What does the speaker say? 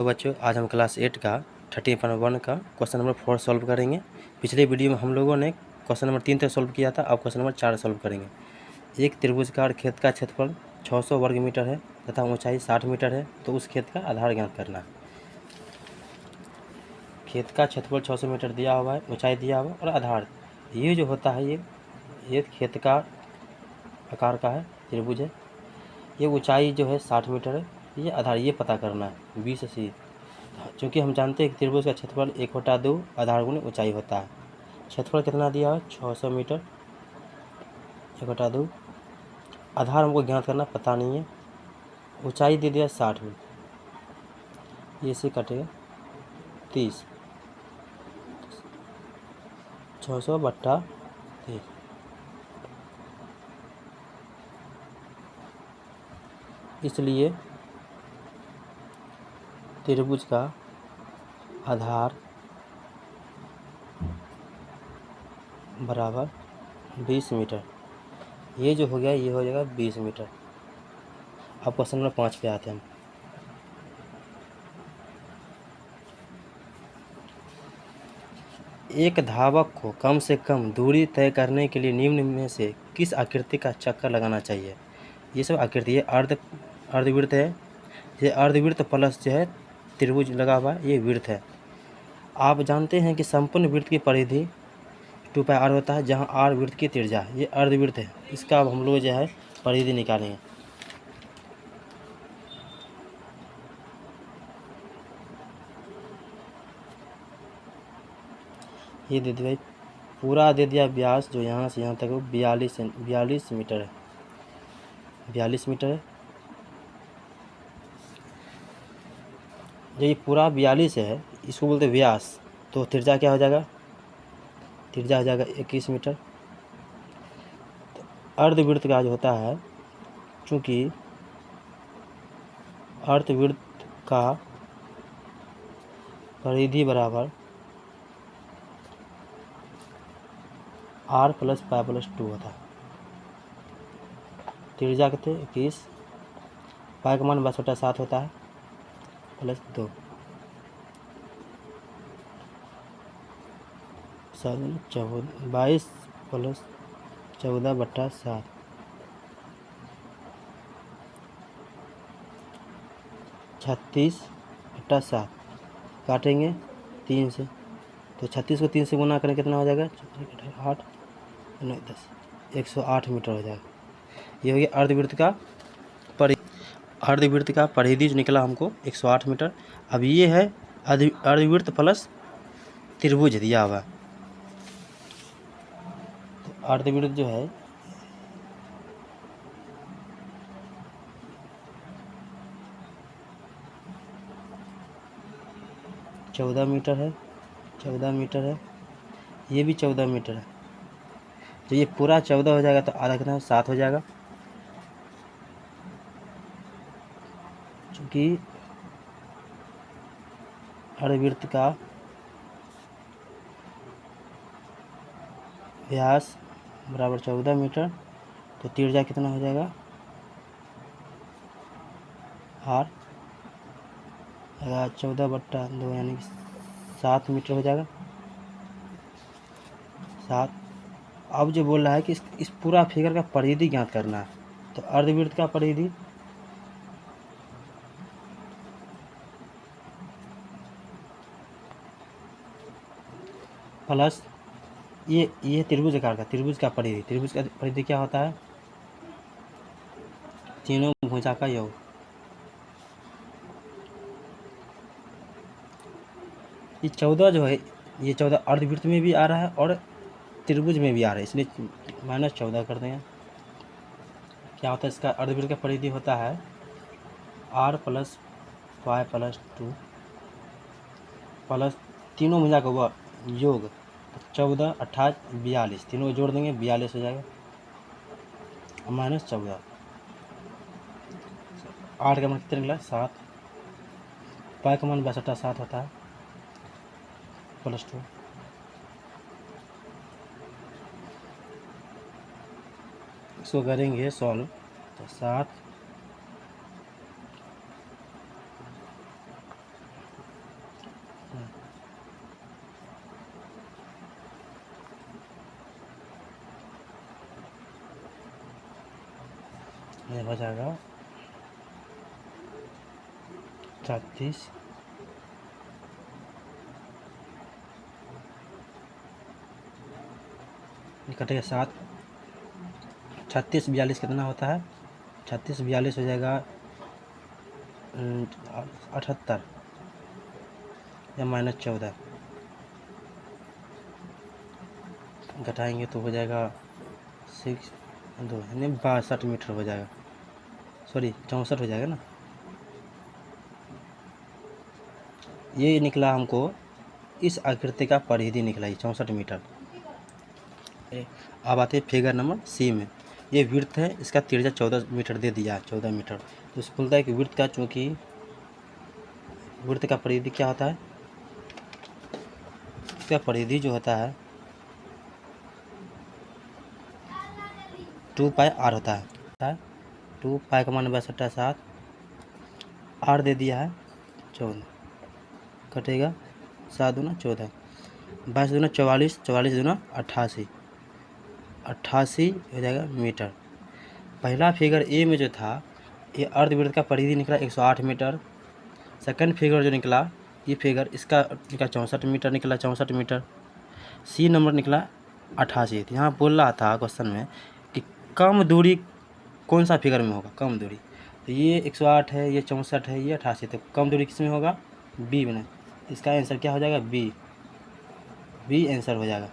तो बच्चों आज हम क्लास 8 का 13.1 का क्वेश्चन नंबर 4 सॉल्व करेंगे। पिछले वीडियो में हम लोगों ने क्वेश्चन नंबर 3 तक सॉल्व किया था। अब क्वेश्चन नंबर 4 सॉल्व करेंगे। एक त्रिभुजकार खेत का क्षेत्रफल 600 वर्ग मीटर है तथा ऊंचाई 60 मीटर है, तो उस खेत का आधार ज्ञात करना है। खेत का क्षेत्रफल 600 मीटर दिया हुआ है, ऊंचाई दिया हुआ और आधार। ये जो होता है ये खेत का आकार का है, त्रिभुज है। ये ऊंचाई जो है 60 मीटर है, ये आधार ये पता करना है 20 क्योंकि हम जानते हैं कि त्रिभुज का क्षेत्रफल 1/2 आधार गुणे ऊंचाई होता है। क्षेत्रफल कितना दिया है 600 मीटर, 1/2 आधार हमको ज्ञात करना पता नहीं है। ऊंचाई दे दिया 60 मीटर, ये से कटेगा 30, 600/30। इसलिए त्रिभुज का आधार बराबर 20 मीटर। ये जो हो गया ये हो जाएगा 20 मीटर। अब क्वेश्चन नंबर 5 पे आते हैं हम। एक धावक को कम से कम दूरी तय करने के लिए निम्न में से किस आकृति का चक्कर लगाना चाहिए। ये सब आकृति, ये अर्धवृत्त है, ये अर्धवृत्त प्लस जो है त्रिभुज लगा हुआ है, ये वृत्त है। आप जानते हैं कि संपूर्ण वृत्त की परिधि 2πr होता है, जहां r वृत्त की त्रिज्या है। ये अर्धवृत्त है, इसका अब हम लोग जो है परिधि निकालेंगे। ये दे दिया पूरा, दे दिया व्यास जो यहाँ से यहाँ तक 42 मीटर है, 42 मीटर है। जो ये पूरा 42 है, इसको बोलते हैं व्यास, तो त्रिज्या क्या हो जाएगा, त्रिज्या हो जाएगा 21 मीटर। तो अर्धवृत्त का जो होता है, चूँकि अर्धवृत्त का परिधि बराबर r + π+2 होता है। त्रिज्या कितने 21, पाई का मान 22/7 होता है, +2, 22 + 14/7, 36/7 काटेंगे 3 से, तो 36 को 3 से गुना करें कितना हो जाएगा, 8 9 10, 108 मीटर हो जाएगा। ये हो गया अर्धवृत्त का परिधि जो निकला हमको 108 मीटर। अब ये है अर्धवृत्त प्लस त्रिभुज दिया हुआ। तो अर्धवृत्त जो है चौदह मीटर है, 14 मीटर है, ये भी 14 मीटर है। तो ये पूरा 14 हो जाएगा, तो आधा कितना 7 हो जाएगा। चूँकि अर्धवृत्त का व्यास बराबर 14 मीटर, तो त्रिज्या कितना हो जाएगा, r 14/2 यानी 7 मीटर हो जाएगा, 7। अब जो बोल रहा है कि इस पूरा फिगर का परिधि ज्ञात करना है, तो अर्धवृत्त का परिधि प्लस ये त्रिभुज आकार का, त्रिभुज का परिधि क्या होता है, तीनों भुजा का योग। ये 14 जो है, ये 14 अर्धवृत्त में भी आ रहा है और त्रिभुज में भी आ रहा है, इसलिए -14 कर देंगे। क्या होता है इसका अर्धवृत्त का परिधि होता है r + π+2 प्लस तीनों भुजा का योग, 14 28 42, तीनों को जोड़ देंगे 42 हो जाएगा, -14, 8 का मान कितना निकला 7, पाई का मान 62/7 होता है, +2। इसको करेंगे सॉल्व, तो 7 ये हो जाएगा 36 कटेगा 7, 36 42 कितना होता है? 36 42 हो जाएगा 78 या -14 घटाएंगे तो हो जाएगा 6 2 यानी 62 मीटर हो जाएगा, सॉरी 64 हो जाएगा ना। ये निकला हमको, इस आकृति का परिधि निकला ये 64 मीटर। अब आते हैं फिगर नंबर सी में। ये विड्थ है, इसका त्रिज्या 14 मीटर दे दिया है, 14 मीटर। तो इसको बोलता है कि विड्थ का, चूँकि विड्थ का परिधि क्या होता है, इसका परिधि जो होता है 2 पाई आर होता है। 2 पाई का मान 62.7, आर दे दिया है 14, कटेगा 7 दूना 14, 22 दूना 44, 44 दूना 88, 88 हो जाएगा मीटर। पहला फिगर ए में जो था ये अर्धवृत्त का परिधि निकला 108 मीटर। सेकंड फिगर जो निकला, ये फिगर इसका निकला 64 मीटर, निकला 64 मीटर। सी नंबर निकला 88। तो यहाँ बोल रहा था क्वेश्चन में कि कम दूरी कौन सा फिगर में होगा, कम दूरी। तो ये 108 है, ये 64 है, ये 88, तो कम दूरी किस में होगा? बी में। इसका आंसर क्या हो जाएगा? बी, बी आंसर हो जाएगा।